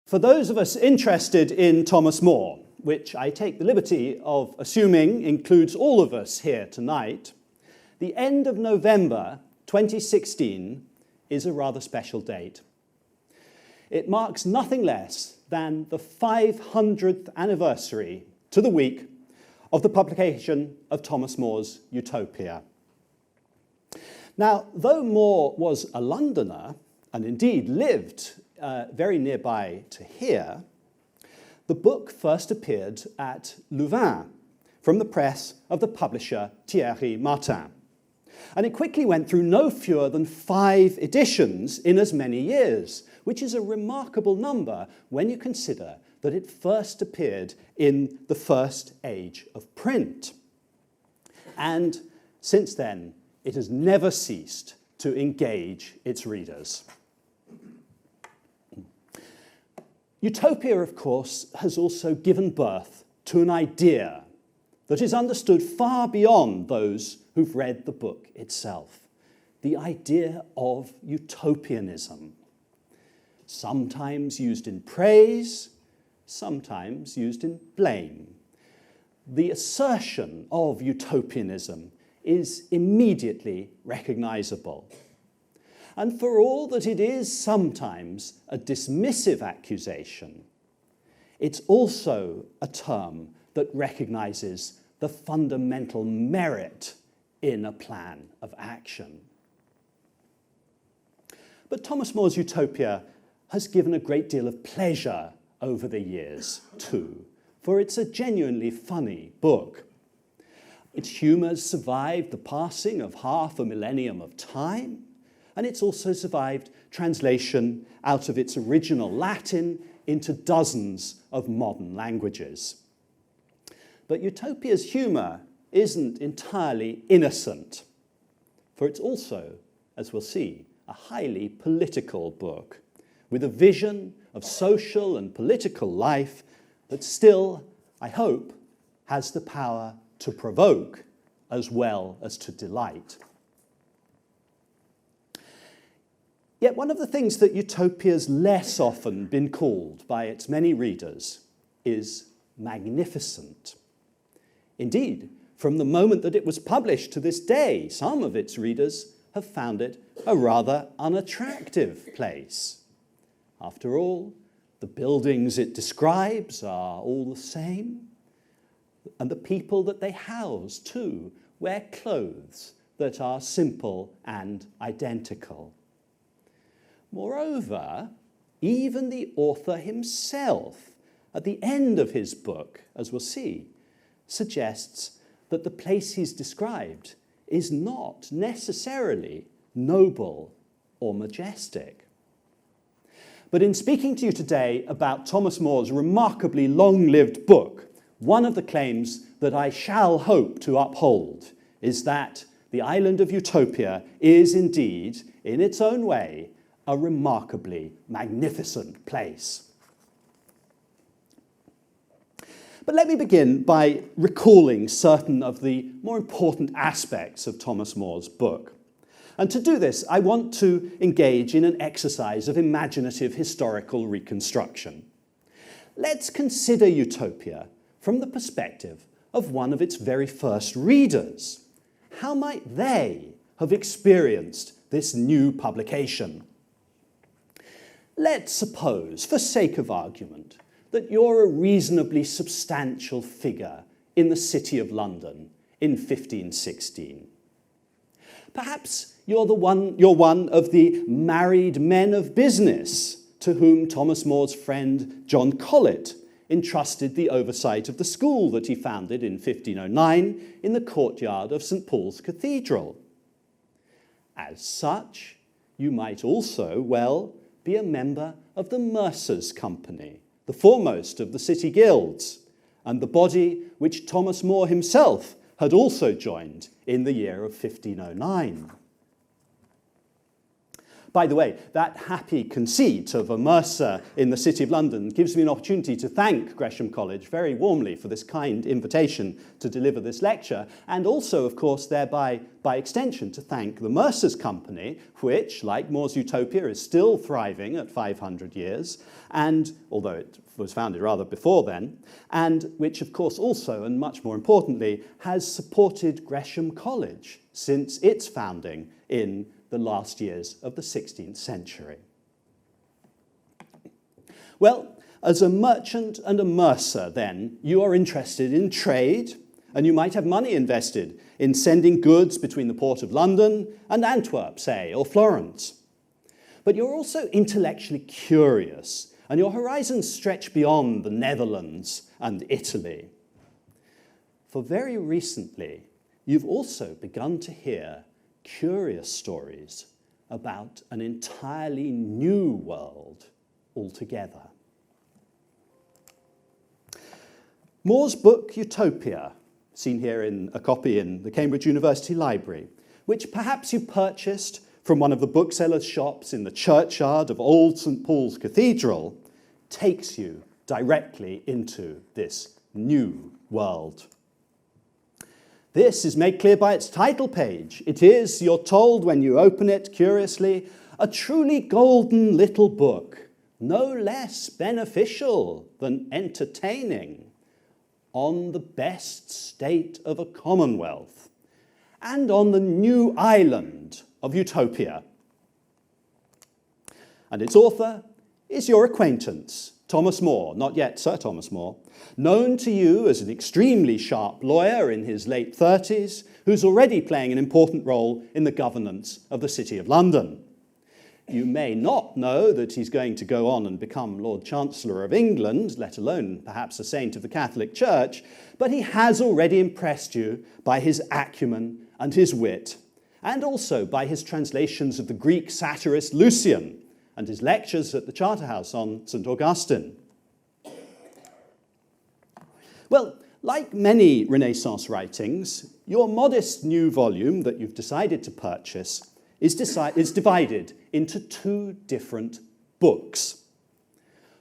For those of us interested in Thomas More, which I take the liberty of assuming includes all of us here tonight, the end of November 2016 is a rather special date. It marks nothing less than the 500th anniversary to the week of the publication of Thomas More's Utopia. Now, though More was a Londoner, and indeed lived very nearby to here, the book first appeared at Louvain from the press of the publisher Thierry Martin. And it quickly went through no fewer than 5 editions in as many years, which is a remarkable number when you consider that it first appeared in the first age of print. And since then, it has never ceased to engage its readers. Utopia, of course, has also given birth to an idea that is understood far beyond those who've read the book itself. The idea of utopianism, sometimes used in praise, sometimes used in blame. The assertion of utopianism is immediately recognizable. And for all that it is sometimes a dismissive accusation, it's also a term that recognizes the fundamental merit in a plan of action. But Thomas More's Utopia has given a great deal of pleasure over the years too, for it's a genuinely funny book. Its humours survived the passing of half a millennium of time, and it's also survived translation out of its original Latin into dozens of modern languages. But Utopia's humour isn't entirely innocent, for it's also, as we'll see, a highly political book, with a vision of social and political life that still, I hope, has the power to provoke as well as to delight. Yet one of the things that Utopia's less often been called by its many readers is magnificent. Indeed, from the moment that it was published to this day, some of its readers have found it a rather unattractive place. After all, the buildings it describes are all the same, and the people that they house, too, wear clothes that are simple and identical. Moreover, even the author himself, at the end of his book, as we'll see, suggests that the place he's described is not necessarily noble or majestic. But in speaking to you today about Thomas More's remarkably long-lived book, one of the claims that I shall hope to uphold is that the island of Utopia is indeed, in its own way, a remarkably magnificent place. But let me begin by recalling certain of the more important aspects of Thomas More's book. And to do this, I want to engage in an exercise of imaginative historical reconstruction. Let's consider Utopia from the perspective of one of its very first readers. How might they have experienced this new publication? Let's suppose, for sake of argument, that you're a reasonably substantial figure in the City of London in 1516. Perhaps you're one of the married men of business to whom Thomas More's friend John Colet entrusted the oversight of the school that he founded in 1509 in the courtyard of St. Paul's Cathedral. As such, you might also, be a member of the Mercers' Company, the foremost of the city guilds, and the body which Thomas More himself had also joined in the year of 1509. By the way, that happy conceit of a mercer in the City of London gives me an opportunity to thank Gresham College very warmly for this kind invitation to deliver this lecture, and also, of course, thereby, by extension, to thank the Mercer's Company, which, like More's Utopia, is still thriving at 500 years, and although it was founded rather before then, and which, of course, also, and much more importantly, has supported Gresham College since its founding in the last years of the 16th century. Well, as a merchant and a mercer, then, you are interested in trade, and you might have money invested in sending goods between the port of London and Antwerp, say, or Florence. But you're also intellectually curious, and your horizons stretch beyond the Netherlands and Italy. For very recently, you've also begun to hear curious stories about an entirely new world altogether. More's book, Utopia, seen here in a copy in the Cambridge University Library, which perhaps you purchased from one of the booksellers' shops in the churchyard of Old St. Paul's Cathedral, takes you directly into this new world. This is made clear by its title page. It is, you're told when you open it curiously, a truly golden little book, no less beneficial than entertaining, on the best state of a commonwealth, and on the new island of Utopia. And its author is your acquaintance, Thomas More, not yet Sir Thomas More, known to you as an extremely sharp lawyer in his late 30s, who's already playing an important role in the governance of the City of London. You may not know that he's going to go on and become Lord Chancellor of England, let alone perhaps a saint of the Catholic Church, but he has already impressed you by his acumen and his wit, and also by his translations of the Greek satirist Lucian and his lectures at the Charterhouse on St. Augustine. Well, like many Renaissance writings, your modest new volume that you've decided to purchase is divided into two different books.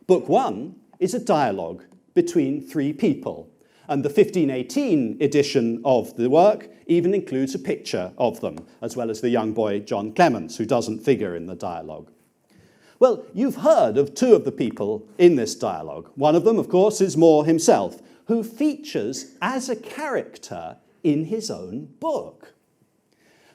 Book one is a dialogue between three people, and the 1518 edition of the work even includes a picture of them, as well as the young boy John Clements, who doesn't figure in the dialogue. Well, you've heard of two of the people in this dialogue. One of them, of course, is More himself, who features as a character in his own book.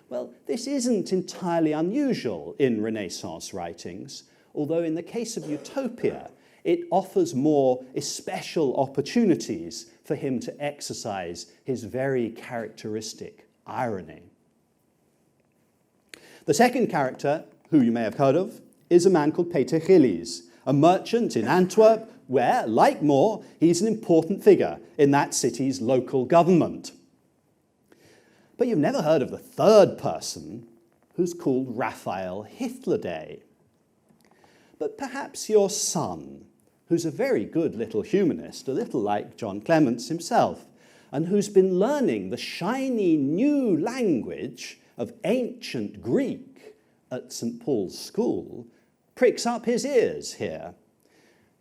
Well, this isn't entirely unusual in Renaissance writings, although in the case of Utopia, it offers More especial opportunities for him to exercise his very characteristic irony. The second character, who you may have heard of, is a man called Peter Gillies, a merchant in Antwerp where, like More, he's an important figure in that city's local government. But you've never heard of the third person, who's called Raphael Hitler. But perhaps your son, who's a very good little humanist, a little like John Clements himself, and who's been learning the shiny new language of ancient Greek at St. Paul's School, pricks up his ears here,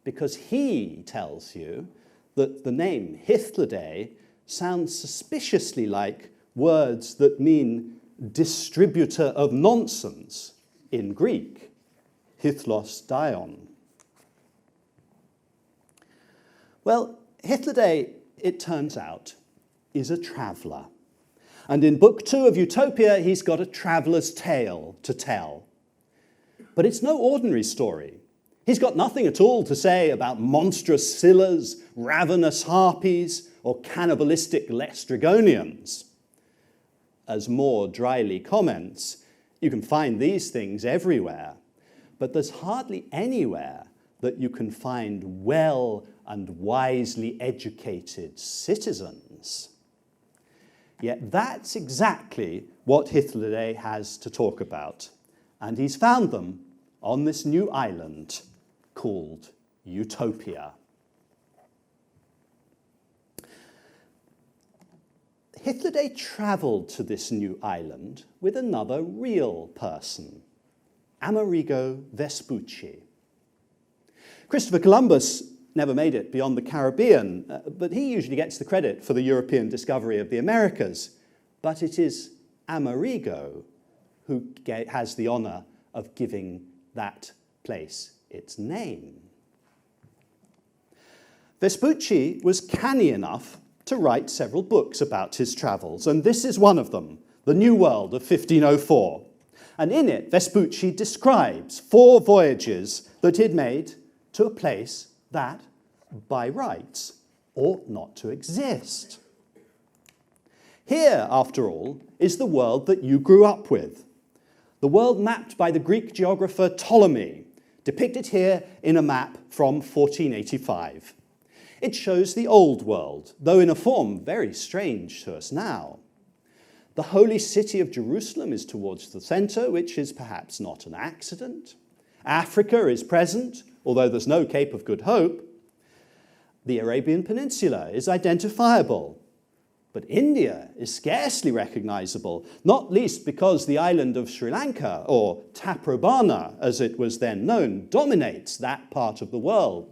because he tells you that the name Hitler sounds suspiciously like words that mean distributor of nonsense in Greek, Hitlos Dion. Well, Hitler, it turns out, is a traveller. And in Book 2 of Utopia, he's got a traveller's tale to tell. But it's no ordinary story. He's got nothing at all to say about monstrous Scyllas, ravenous harpies, or cannibalistic Laestrygonians. As More dryly comments, you can find these things everywhere, but there's hardly anywhere that you can find well and wisely educated citizens. Yet that's exactly what Hitler has to talk about, and he's found them on this new island called Utopia. Hitler travelled to this new island with another real person, Amerigo Vespucci. Christopher Columbus never made it beyond the Caribbean, but he usually gets the credit for the European discovery of the Americas. But it is Amerigo who has the honor of giving that place its name. Vespucci was canny enough to write several books about his travels, and this is one of them, The New World of 1504. And in it, Vespucci describes 4 voyages that he'd made to a place that, by rights, ought not to exist. Here, after all, is the world that you grew up with. The world mapped by the Greek geographer Ptolemy, depicted here in a map from 1485. It shows the old world, though in a form very strange to us now. The holy city of Jerusalem is towards the center, which is perhaps not an accident. Africa is present, although there's no Cape of Good Hope. The Arabian Peninsula is identifiable, but India is scarcely recognizable, not least because the island of Sri Lanka, or Taprobana as it was then known, dominates that part of the world.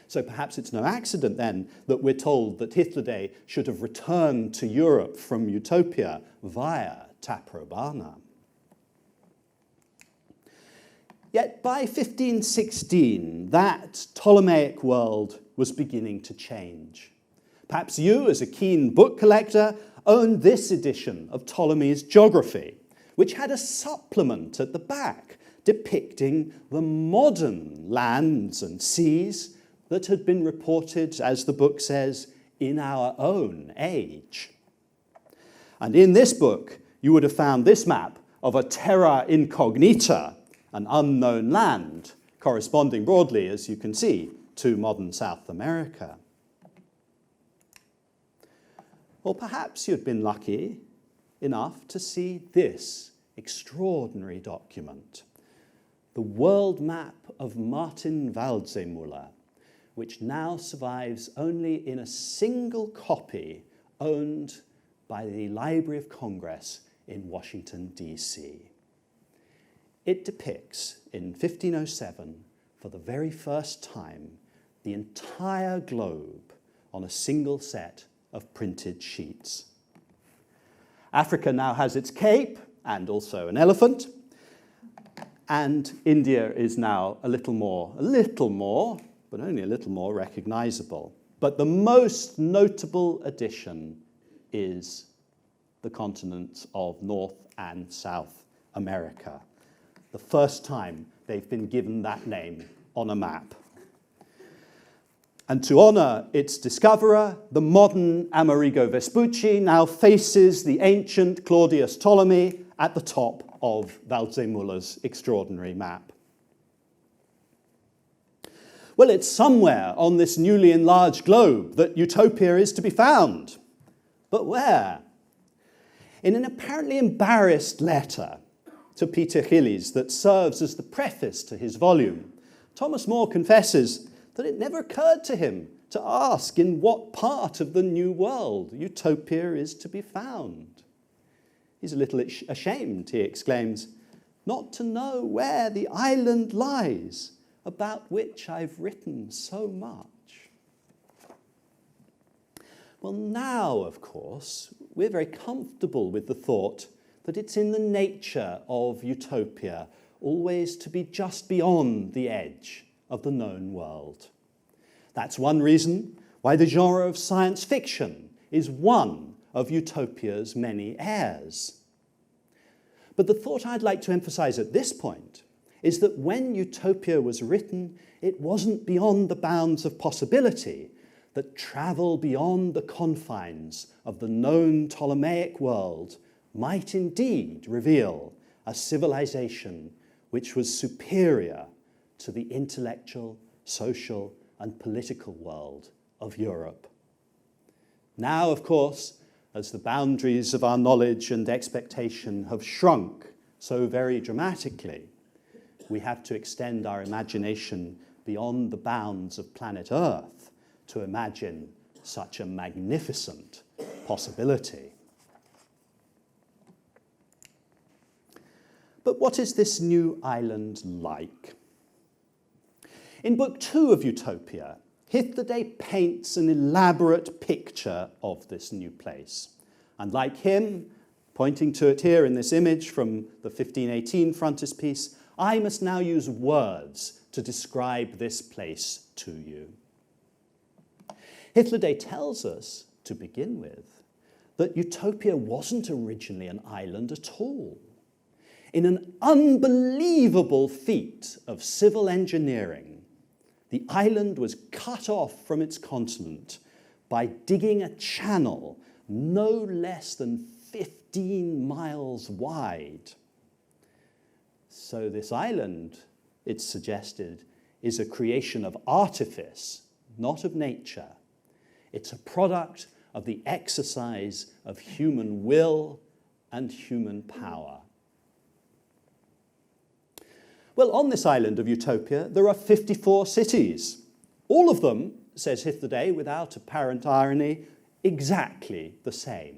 So perhaps it's no accident then that we're told that Hitler should have returned to Europe from Utopia via Taprobana. Yet by 1516, that Ptolemaic world was beginning to change. Perhaps you, as a keen book collector, owned this edition of Ptolemy's Geography, which had a supplement at the back depicting the modern lands and seas that had been reported, as the book says, in our own age. And in this book, you would have found this map of a terra incognita, an unknown land, corresponding broadly, as you can see, to modern South America. Or perhaps you'd been lucky enough to see this extraordinary document, the world map of Martin Waldseemüller, which now survives only in a single copy owned by the Library of Congress in Washington, D.C. It depicts, in 1507, for the very first time, the entire globe on a single set of printed sheets. Africa now has its cape and also an elephant, and India is now a little more, but only a little more recognizable. But the most notable addition is the continents of North and South America. The first time they've been given that name on a map. And to honor its discoverer, the modern Amerigo Vespucci now faces the ancient Claudius Ptolemy at the top of Waldseemüller's extraordinary map. Well, it's somewhere on this newly enlarged globe that Utopia is to be found. But where? In an apparently embarrassed letter to Peter Gillies that serves as the preface to his volume, Thomas More confesses that it never occurred to him to ask in what part of the new world Utopia is to be found. He's a little ashamed, he exclaims, not to know where the island lies, about which I've written so much. Well, now, of course, we're very comfortable with the thought that it's in the nature of Utopia always to be just beyond the edge of the known world. That's one reason why the genre of science fiction is one of Utopia's many heirs. But the thought I'd like to emphasize at this point is that when Utopia was written, it wasn't beyond the bounds of possibility that travel beyond the confines of the known Ptolemaic world might indeed reveal a civilization which was superior to the intellectual, social, and political world of Europe. Now, of course, as the boundaries of our knowledge and expectation have shrunk so very dramatically, we have to extend our imagination beyond the bounds of planet Earth to imagine such a magnificent possibility. But what is this new island like? In Book 2 of Utopia, Hitler paints an elaborate picture of this new place. And like him, pointing to it here in this image from the 1518 frontispiece, I must now use words to describe this place to you. Hitler tells us, to begin with, that Utopia wasn't originally an island at all. In an unbelievable feat of civil engineering, the island was cut off from its continent by digging a channel no less than 15 miles wide. So this island, it's suggested, is a creation of artifice, not of nature. It's a product of the exercise of human will and human power. Well, on this island of Utopia, there are 54 cities. All of them, says Hitler without apparent irony, exactly the same.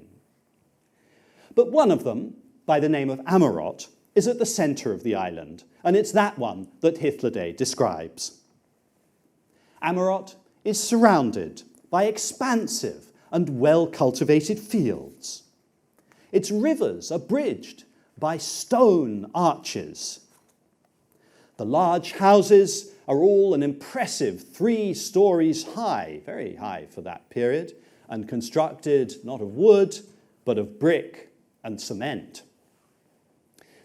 But one of them, by the name of Marat, is at the centre of the island, and it's that one that Hitler describes. Marat is surrounded by expansive and well-cultivated fields. Its rivers are bridged by stone arches. The large houses are all an impressive 3 stories high, very high for that period, and constructed not of wood, but of brick and cement.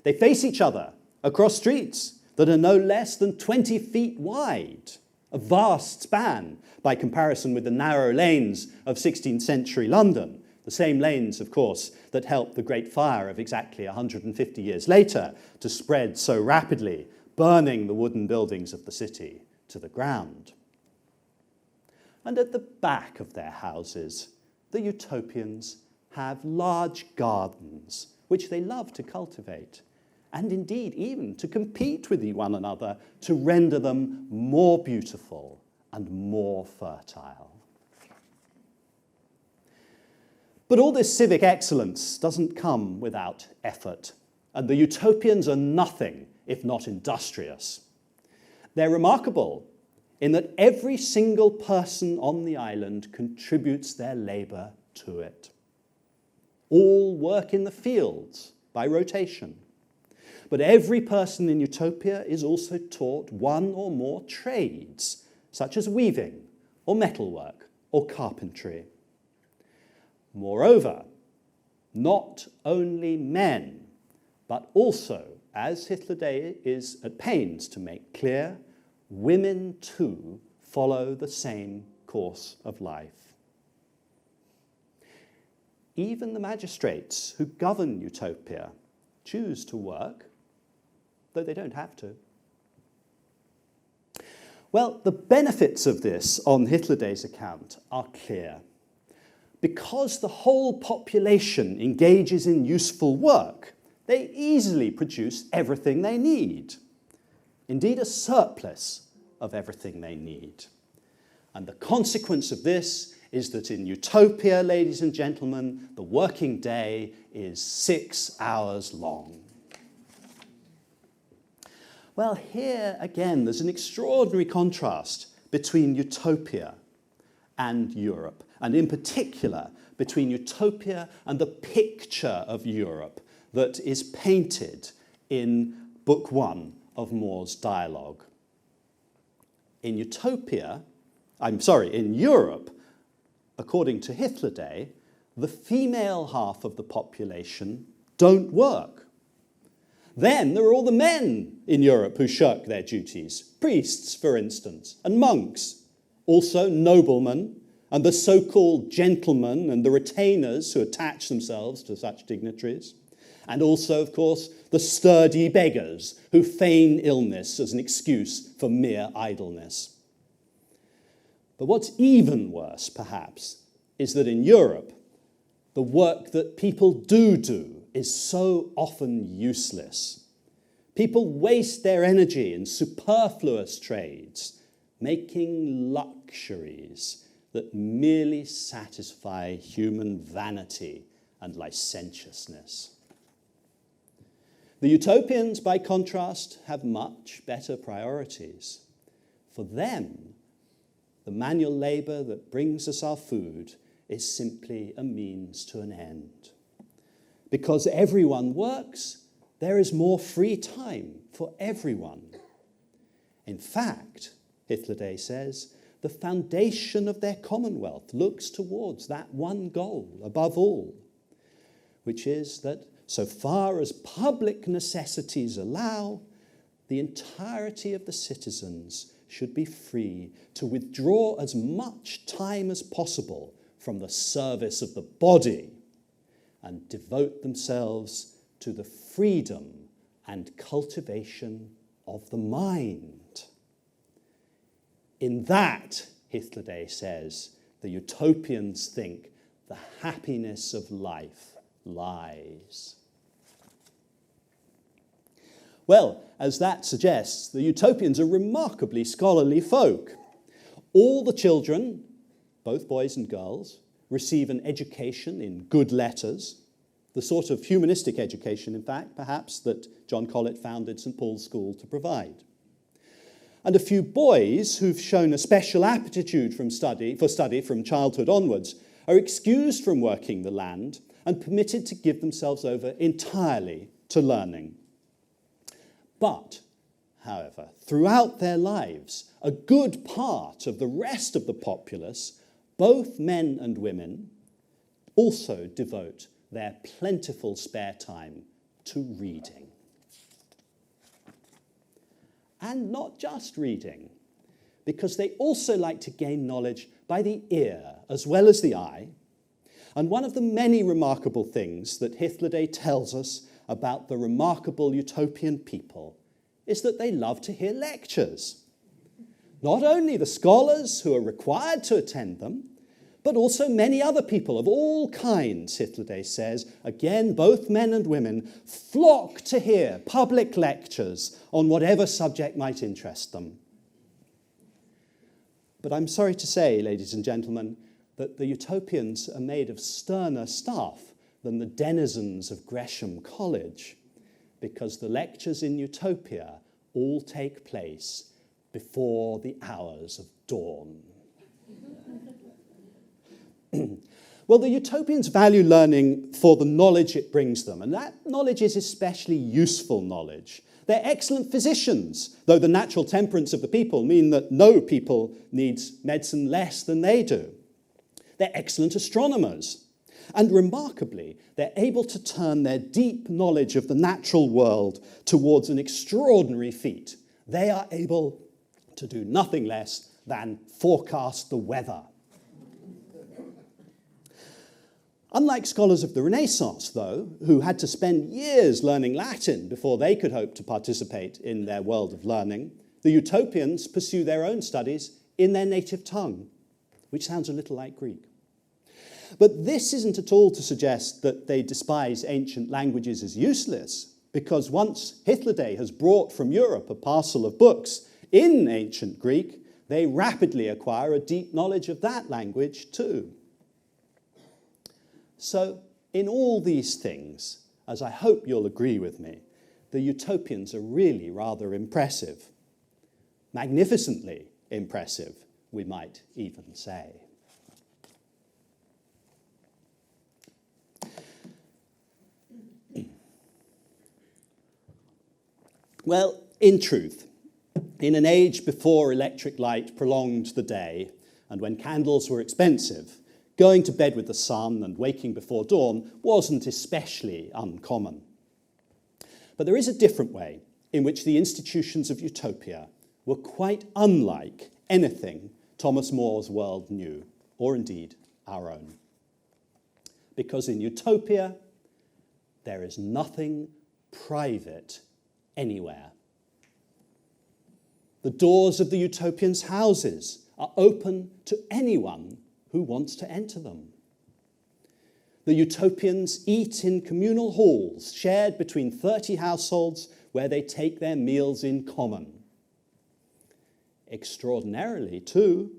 They face each other across streets that are no less than 20 feet wide, a vast span by comparison with the narrow lanes of 16th century London, the same lanes, of course, that helped the Great Fire of exactly 150 years later to spread so rapidly, burning the wooden buildings of the city to the ground. And at the back of their houses, the utopians have large gardens, which they love to cultivate, and indeed even to compete with one another to render them more beautiful and more fertile. But all this civic excellence doesn't come without effort, and the utopians are nothing if not industrious. They're remarkable in that every single person on the island contributes their labour to it. All work in the fields by rotation. But every person in Utopia is also taught one or more trades, such as weaving, or metalwork, or carpentry. Moreover, not only men, but also, as Hitler is at pains to make clear, women too follow the same course of life. Even the magistrates who govern Utopia choose to work, though they don't have to. Well, the benefits of this on Hitler's account are clear. Because the whole population engages in useful work, they easily produce everything they need. Indeed, a surplus of everything they need. And the consequence of this is that in Utopia, ladies and gentlemen, the working day is 6 hours long. Well, here again, there's an extraordinary contrast between Utopia and Europe, and in particular, between Utopia and the picture of Europe that is painted in Book 1 of More's dialogue. In Europe, according to Hitler the female half of the population don't work. Then there are all the men in Europe who shirk their duties, priests, for instance, and monks, also noblemen, and the so-called gentlemen and the retainers who attach themselves to such dignitaries, and also, of course, the sturdy beggars who feign illness as an excuse for mere idleness. But what's even worse, perhaps, is that in Europe, the work that people do is so often useless. People waste their energy in superfluous trades, making luxuries that merely satisfy human vanity and licentiousness. The The utopians, by contrast, have much better priorities. For them, the manual labour that brings us our food is simply a means to an end. Because everyone works, there is more free time for everyone. In fact, Hitler says, the foundation of their commonwealth looks towards that one goal above all, which is that so far as public necessities allow, the entirety of the citizens should be free to withdraw as much time as possible from the service of the body and devote themselves to the freedom and cultivation of the mind. In that, Hitler says, the utopians think the happiness of life lies. Well, as that suggests, the utopians are remarkably scholarly folk. All the children, both boys and girls, receive an education in good letters, the sort of humanistic education, in fact, perhaps, that John Colet founded St. Paul's School to provide. And a few boys who've shown a special aptitude for study from childhood onwards are excused from working the land and permitted to give themselves over entirely to learning. But, however, throughout their lives, a good part of the rest of the populace, both men and women, also devote their plentiful spare time to reading. And not just reading, because they also like to gain knowledge by the ear as well as the eye. And one of the many remarkable things that Hitler tells us about the remarkable utopian people is that they love to hear lectures. Not only the scholars who are required to attend them, but also many other people of all kinds, Hitler says, again, both men and women, flock to hear public lectures on whatever subject might interest them. But I'm sorry to say, ladies and gentlemen, that the utopians are made of sterner stuff than the denizens of Gresham College, because the lectures in Utopia all take place before the hours of dawn. Well, the utopians value learning for the knowledge it brings them, and that knowledge is especially useful knowledge. They're excellent physicians, though the natural temperaments of the people mean that no people needs medicine less than they do. They're excellent astronomers, and remarkably, they're able to turn their deep knowledge of the natural world towards an extraordinary feat. They are able to do nothing less than forecast the weather. Unlike scholars of the Renaissance, though, who had to spend years learning Latin before they could hope to participate in their world of learning, the utopians pursue their own studies in their native tongue, which sounds a little like Greek. But this isn't at all to suggest that they despise ancient languages as useless, because once Hitler has brought from Europe a parcel of books in ancient Greek, they rapidly acquire a deep knowledge of that language too. So, in all these things, as I hope you'll agree with me, the utopians are really rather impressive. Magnificently impressive, we might even say. Well, in truth, in an age before electric light prolonged the day, and when candles were expensive, going to bed with the sun and waking before dawn wasn't especially uncommon. But there is a different way in which the institutions of Utopia were quite unlike anything Thomas More's world knew, or indeed our own. Because in Utopia, there is nothing private anywhere. The doors of the utopians' houses are open to anyone who wants to enter them. The utopians eat in communal halls shared between 30 households where they take their meals in common. Extraordinarily, too,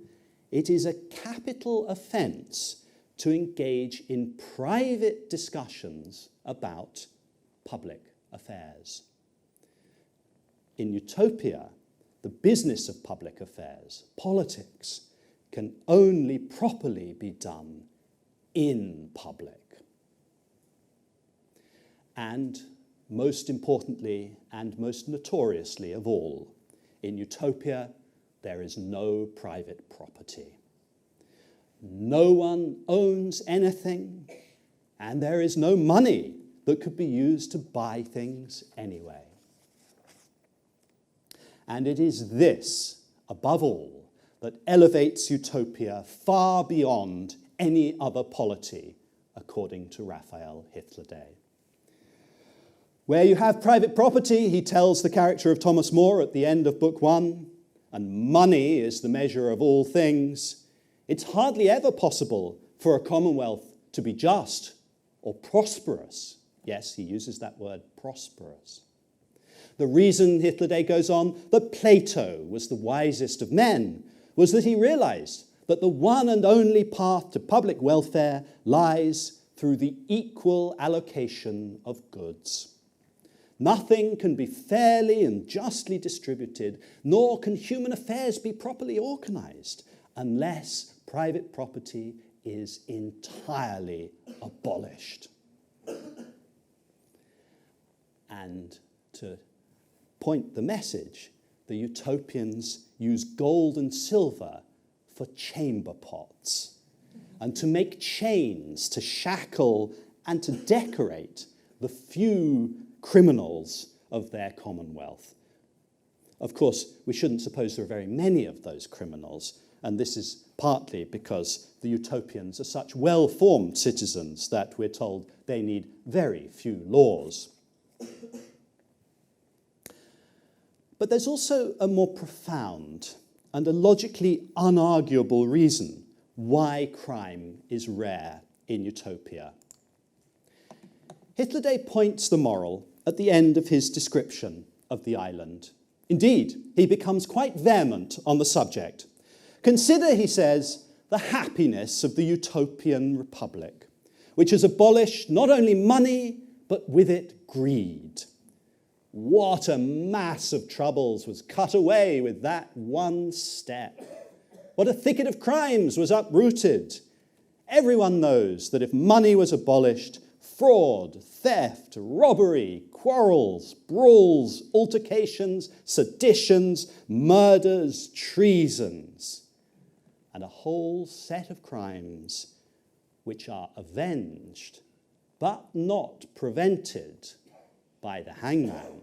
it is a capital offence to engage in private discussions about public affairs. In Utopia, the business of public affairs, politics, can only properly be done in public. And most importantly and most notoriously of all, in Utopia, there is no private property. No one owns anything, and there is no money that could be used to buy things anyway. And it is this, above all, that elevates Utopia far beyond any other polity, according to Raphael Hitler. Where you have private property, he tells the character of Thomas More at the end of Book 1, and money is the measure of all things, it's hardly ever possible for a commonwealth to be just or prosperous. Yes, he uses that word, prosperous. The reason, Hitler goes on, that Plato was the wisest of men was that he realized that the one and only path to public welfare lies through the equal allocation of goods. Nothing can be fairly and justly distributed, nor can human affairs be properly organized, unless private property is entirely abolished. And to point the message, the utopians use gold and silver for chamber pots, and to make chains to shackle and to decorate the few criminals of their commonwealth. Of course, we shouldn't suppose there are very many of those criminals, and this is partly because the utopians are such well-formed citizens that we're told they need very few laws. But there's also a more profound and a logically unarguable reason why crime is rare in Utopia. Hitler points the moral at the end of his description of the island. Indeed, he becomes quite vehement on the subject. Consider, he says, the happiness of the utopian republic, which has abolished not only money, but with it greed. What a mass of troubles was cut away with that one step. What a thicket of crimes was uprooted. Everyone knows that if money was abolished, fraud, theft, robbery, quarrels, brawls, altercations, seditions, murders, treasons, and a whole set of crimes which are avenged but not prevented by the hangman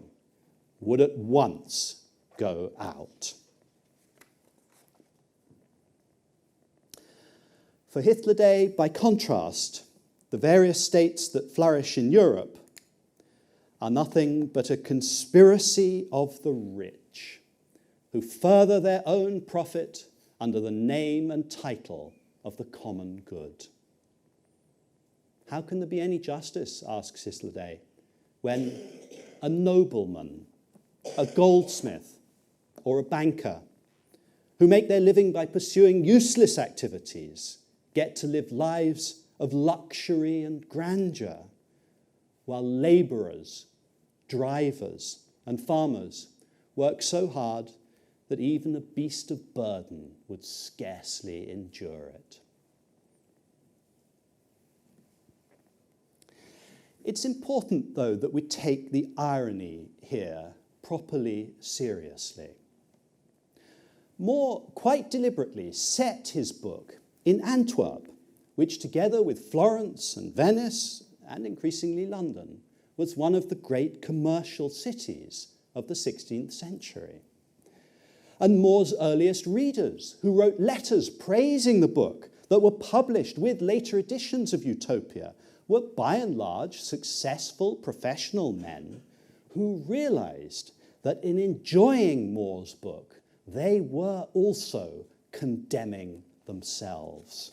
would at once go out. For Hitler, by contrast, the various states that flourish in Europe are nothing but a conspiracy of the rich, who further their own profit under the name and title of the common good. How can there be any justice, asks Hitler, when a nobleman, a goldsmith, or a banker, who make their living by pursuing useless activities, get to live lives of luxury and grandeur, while labourers, drivers, and farmers work so hard that even a beast of burden would scarcely endure it. It's important, though, that we take the irony here properly seriously. More quite deliberately set his book in Antwerp, which together with Florence and Venice, and increasingly London, was one of the great commercial cities of the 16th century. And More's earliest readers, who wrote letters praising the book that were published with later editions of Utopia, were by and large successful professional men who realized that in enjoying More's book, they were also condemning themselves.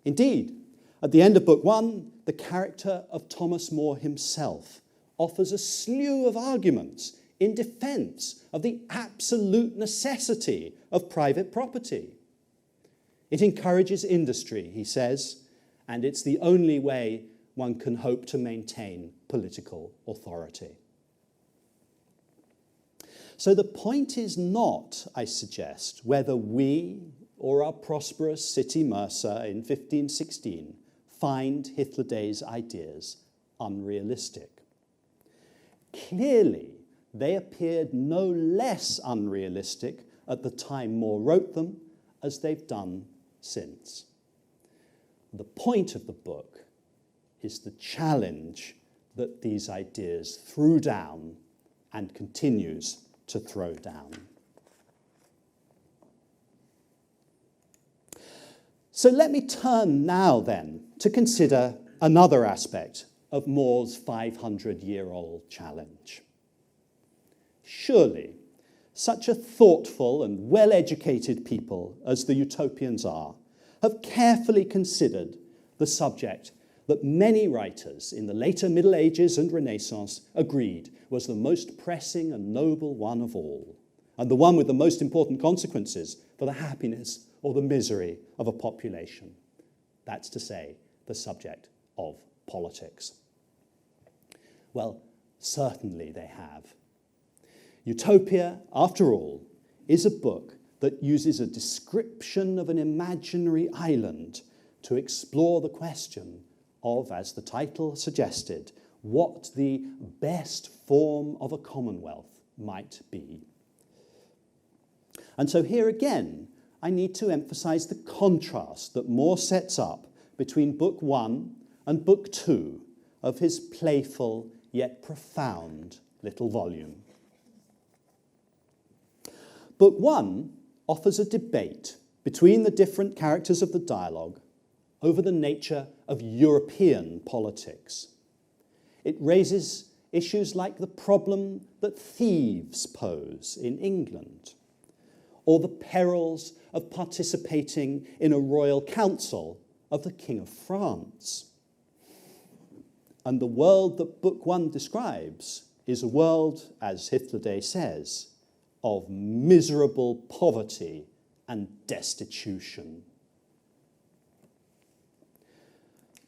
Indeed, at the end of Book 1, the character of Thomas More himself offers a slew of arguments in defense of the absolute necessity of private property. It encourages industry, he says, and it's the only way one can hope to maintain political authority. So the point is not, I suggest, whether we or our prosperous city Mercer in 1516 find Hitler Day's ideas unrealistic. Clearly, they appeared no less unrealistic at the time More wrote them as they've done since. The point of the book is the challenge that these ideas threw down and continues to throw down. So let me turn now then to consider another aspect of More's 500-year-old challenge. Surely, such a thoughtful and well-educated people as the Utopians are have carefully considered the subject that many writers in the later Middle Ages and Renaissance agreed was the most pressing and noble one of all, and the one with the most important consequences for the happiness or the misery of a population. That's to say, the subject of politics. Well, certainly they have. Utopia, after all, is a book that uses a description of an imaginary island to explore the question of, as the title suggested, what the best form of a commonwealth might be. And so here again, I need to emphasize the contrast that More sets up between Book 1 and Book 2 of his playful yet profound little volume. Book 1 offers a debate between the different characters of the dialogue over the nature of European politics. It raises issues like the problem that thieves pose in England, or the perils of participating in a royal council of the King of France. And the world that Book 1 describes is a world, as Hitler Day says, of miserable poverty and destitution.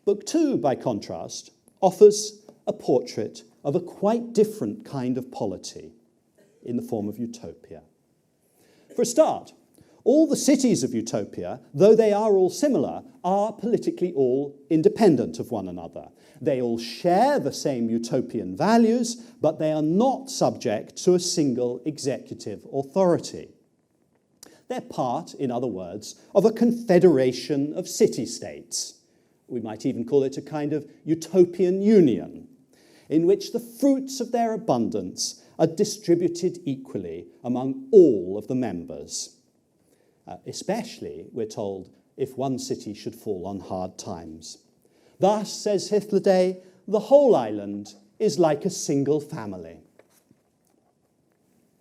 Book 2, by contrast, offers a portrait of a quite different kind of polity in the form of Utopia. For a start, all the cities of Utopia, though they are all similar, are politically all independent of one another. They all share the same utopian values, but they are not subject to a single executive authority. They're part, in other words, of a confederation of city-states. We might even call it a kind of utopian union, in which the fruits of their abundance are distributed equally among all of the members. Especially, we're told, if one city should fall on hard times. Thus, says Hitler Day, the whole island is like a single family.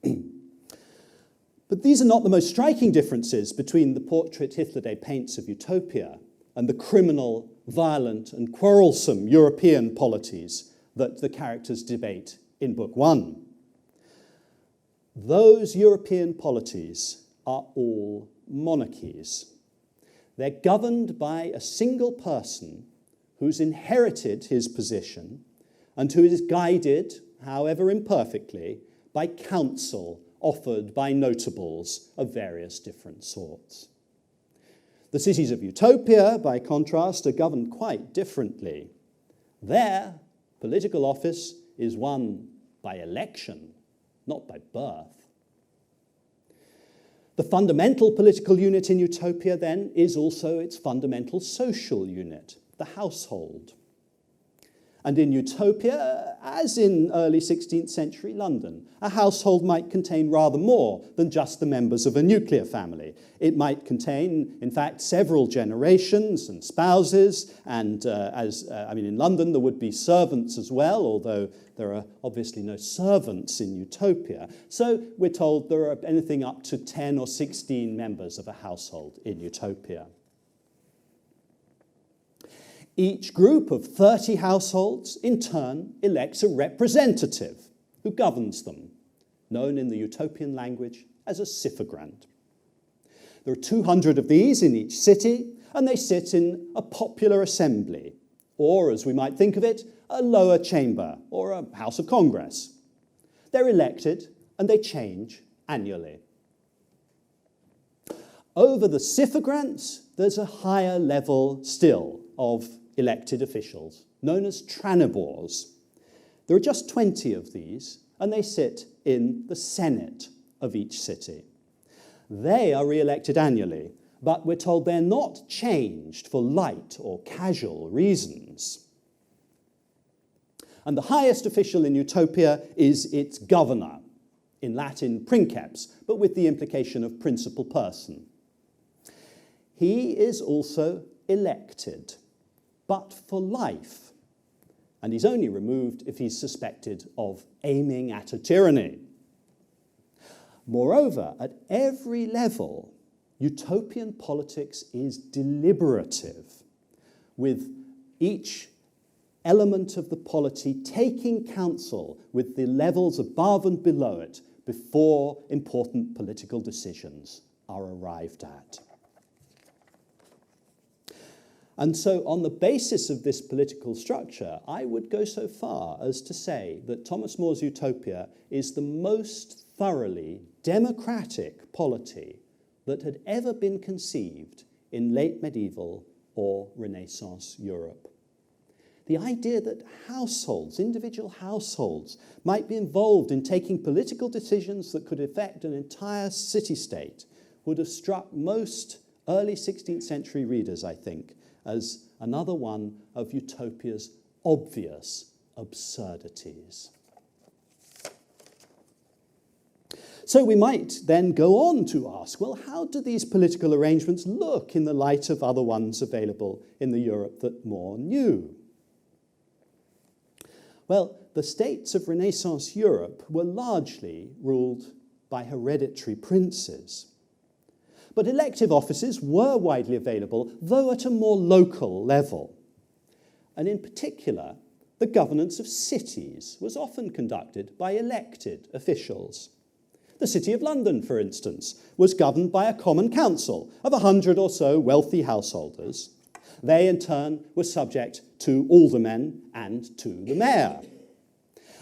But these are not the most striking differences between the portrait Hitler Day paints of Utopia and the criminal, violent, and quarrelsome European polities that the characters debate in Book 1. Those European polities are all monarchies. They're governed by a single person who's inherited his position and who is guided, however imperfectly, by counsel offered by notables of various different sorts. The cities of Utopia, by contrast, are governed quite differently. Their political office is won by election, not by birth. The fundamental political unit in Utopia, then, is also its fundamental social unit, the household. And in Utopia, as in early 16th century London, a household might contain rather more than just the members of a nuclear family. It might contain, in fact, several generations and spouses, and in London there would be servants as well, although there are obviously no servants in Utopia. So we're told there are anything up to 10 or 16 members of a household in Utopia. Each group of 30 households, in turn, elects a representative who governs them, known in the utopian language as a suffragant. There are 200 of these in each city, and they sit in a popular assembly, or, as we might think of it, a lower chamber or a House of Congress. They're elected and they change annually. Over the suffragants, there's a higher level still of elected officials, known as tranibors. There are just 20 of these, and they sit in the Senate of each city. They are re-elected annually, but we're told they're not changed for light or casual reasons. And the highest official in Utopia is its governor, in Latin princeps, but with the implication of principal person. He is also elected, but for life, and he's only removed if he's suspected of aiming at a tyranny. Moreover, at every level, utopian politics is deliberative, with each element of the polity taking counsel with the levels above and below it before important political decisions are arrived at. And so on the basis of this political structure, I would go so far as to say that Thomas More's Utopia is the most thoroughly democratic polity that had ever been conceived in late medieval or Renaissance Europe. The idea that households, individual households, might be involved in taking political decisions that could affect an entire city-state would have struck most early 16th century readers, I think, as another one of Utopia's obvious absurdities. So we might then go on to ask, well, how do these political arrangements look in the light of other ones available in the Europe that More knew? Well, the states of Renaissance Europe were largely ruled by hereditary princes. But elective offices were widely available, though at a more local level. And in particular, the governance of cities was often conducted by elected officials. The City of London, for instance, was governed by a common council of 100 or so wealthy householders. They, in turn, were subject to aldermen and to the mayor.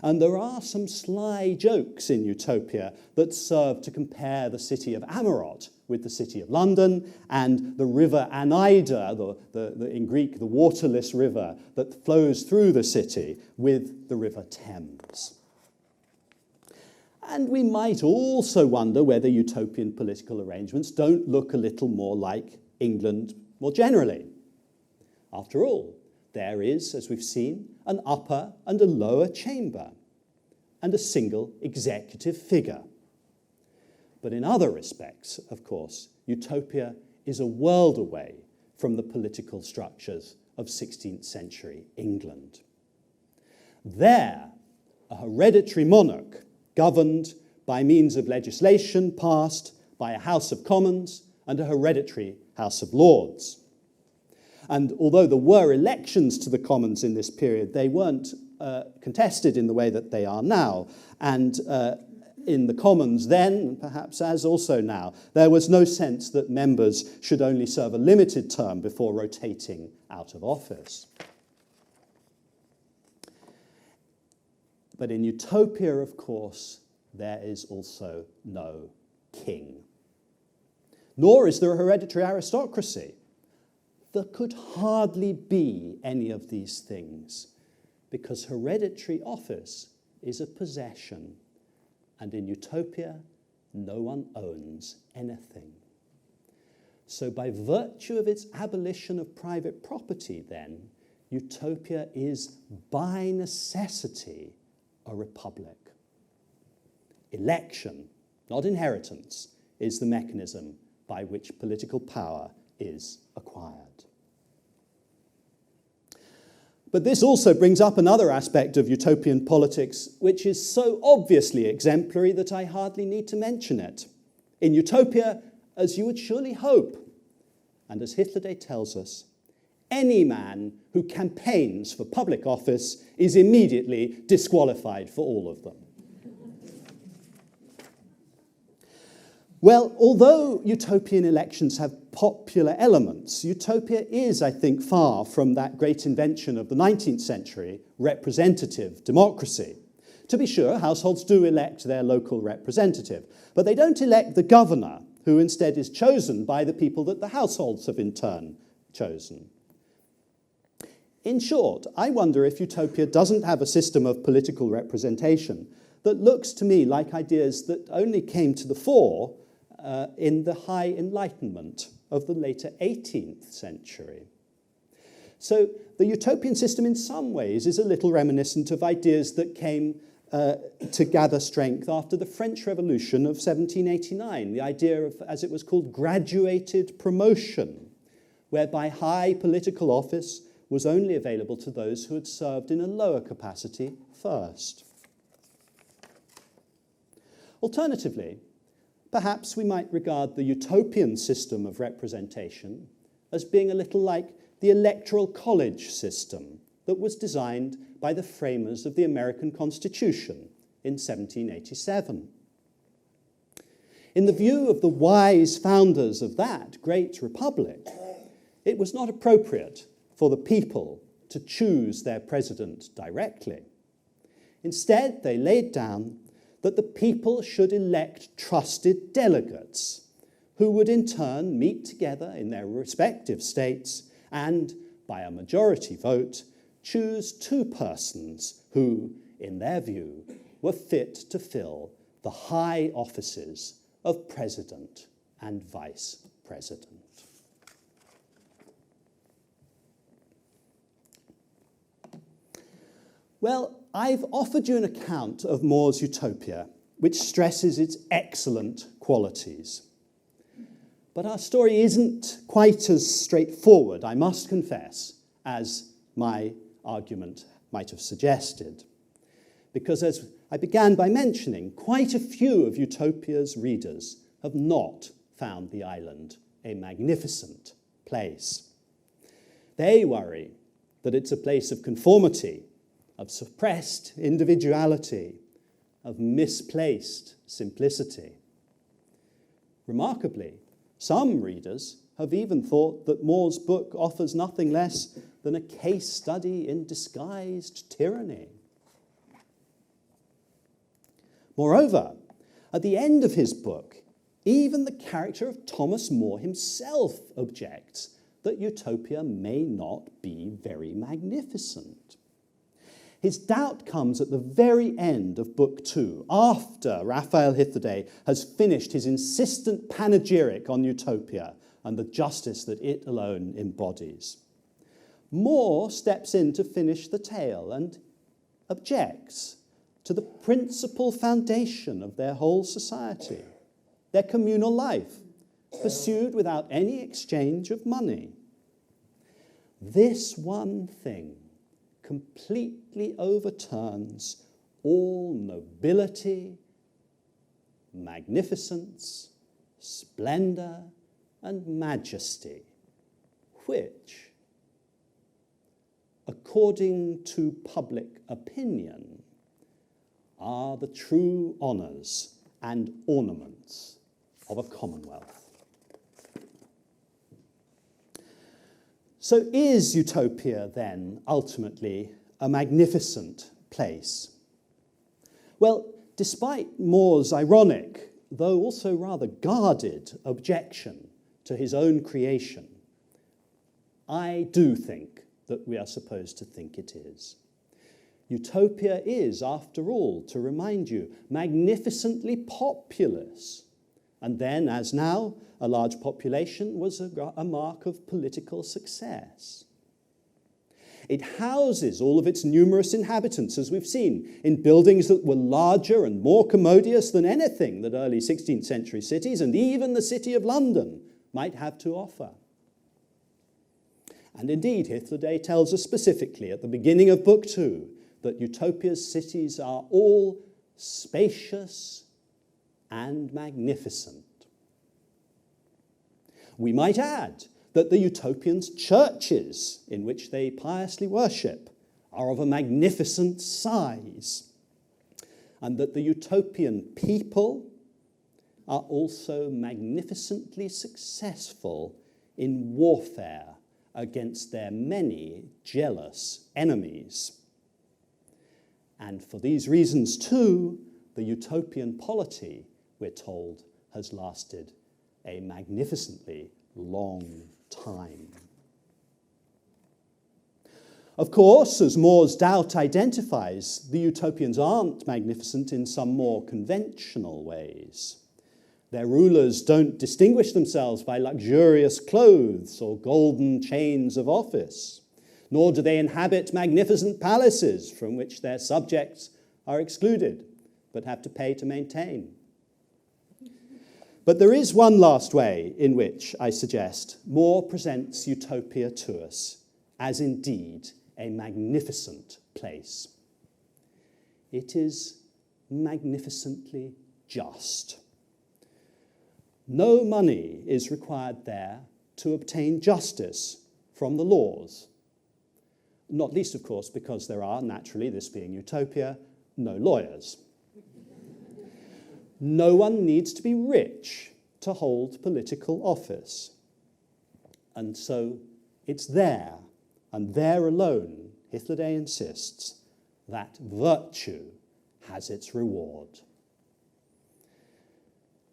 And there are some sly jokes in Utopia that serve to compare the city of Marat with the City of London and the river Anaida, in Greek, the waterless river that flows through the city, with the River Thames. And we might also wonder whether utopian political arrangements don't look a little more like England more generally. After all, there is, as we've seen, an upper and a lower chamber, and a single executive figure. But in other respects, of course, Utopia is a world away from the political structures of 16th century England. There, a hereditary monarch governed by means of legislation passed by a House of Commons and a hereditary House of Lords. And although there were elections to the Commons in this period, they weren't contested in the way that they are now. And in the Commons then, perhaps as also now, there was no sense that members should only serve a limited term before rotating out of office. But in Utopia, of course, there is also no king. Nor is there a hereditary aristocracy. There could hardly be any of these things, because hereditary office is a possession, and in Utopia, no one owns anything. So by virtue of its abolition of private property, then, Utopia is by necessity a republic. Election, not inheritance, is the mechanism by which political power is acquired. But this also brings up another aspect of utopian politics, which is so obviously exemplary that I hardly need to mention it. In Utopia, as you would surely hope, and as Hitler tells us, any man who campaigns for public office is immediately disqualified for all of them. Well, although utopian elections have popular elements, utopia is, I think, far from that great invention of the 19th century, representative democracy. To be sure, households do elect their local representative, but they don't elect the governor, who instead is chosen by the people that the households have in turn chosen. In short, I wonder if utopia doesn't have a system of political representation that looks to me like ideas that only came to the fore in the high Enlightenment of the later 18th century. So the utopian system in some ways is a little reminiscent of ideas that came to gather strength after the French Revolution of 1789, the idea of, as it was called, graduated promotion, whereby high political office was only available to those who had served in a lower capacity first. Alternatively, perhaps we might regard the utopian system of representation as being a little like the electoral college system that was designed by the framers of the American Constitution in 1787. In the view of the wise founders of that great republic, it was not appropriate for the people to choose their president directly. Instead, they laid down that the people should elect trusted delegates who would in turn meet together in their respective states and, by a majority vote, choose two persons who, in their view, were fit to fill the high offices of president and vice president. Well, I've offered you an account of More's Utopia, which stresses its excellent qualities. But our story isn't quite as straightforward, I must confess, as my argument might have suggested. Because as I began by mentioning, quite a few of Utopia's readers have not found the island a magnificent place. They worry that it's a place of conformity, of suppressed individuality, of misplaced simplicity. Remarkably, some readers have even thought that More's book offers nothing less than a case study in disguised tyranny. Moreover, at the end of his book, even the character of Thomas More himself objects that Utopia may not be very magnificent. His doubt comes at the very end of Book 2, after Raphael Hitler has finished his insistent panegyric on Utopia and the justice that it alone embodies. More steps in to finish the tale and objects to the principal foundation of their whole society, their communal life, pursued without any exchange of money. This one thing completely overturns all nobility, magnificence, splendor, and majesty, which, according to public opinion, are the true honors and ornaments of a commonwealth. So is Utopia, then, ultimately a magnificent place? Well, despite More's ironic, though also rather guarded, objection to his own creation, I do think that we are supposed to think it is. Utopia is, after all, to remind you, magnificently populous. And then, as now, a large population was a mark of political success. It houses all of its numerous inhabitants, as we've seen, in buildings that were larger and more commodious than anything that early 16th century cities, and even the city of London, might have to offer. And indeed, Hitler tells us specifically at the beginning of Book 2 that Utopia's cities are all spacious and magnificent. We might add that the Utopians' churches, in which they piously worship, are of a magnificent size, and that the Utopian people are also magnificently successful in warfare against their many jealous enemies. And for these reasons too, the utopian polity, we're told, has lasted a magnificently long time. Of course, as More's doubt identifies, the utopians aren't magnificent in some more conventional ways. Their rulers don't distinguish themselves by luxurious clothes or golden chains of office, nor do they inhabit magnificent palaces from which their subjects are excluded, but have to pay to maintain. But there is one last way in which, I suggest, More presents Utopia to us as indeed a magnificent place. It is magnificently just. No money is required there to obtain justice from the laws. Not least, of course, because there are, naturally, this being Utopia, no lawyers. No one needs to be rich to hold political office. And so it's there, and there alone, Hitler insists, that virtue has its reward.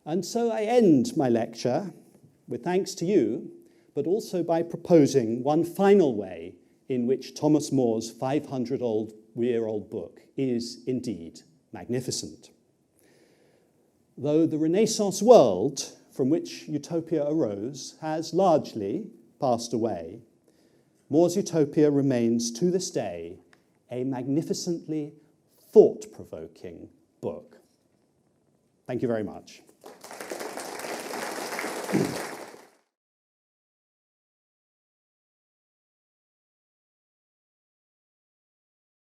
And so I end my lecture with thanks to you, but also by proposing one final way in which Thomas More's 500-year-old book is indeed magnificent. Though the Renaissance world from which Utopia arose has largely passed away, More's Utopia remains to this day a magnificently thought-provoking book. Thank you very much.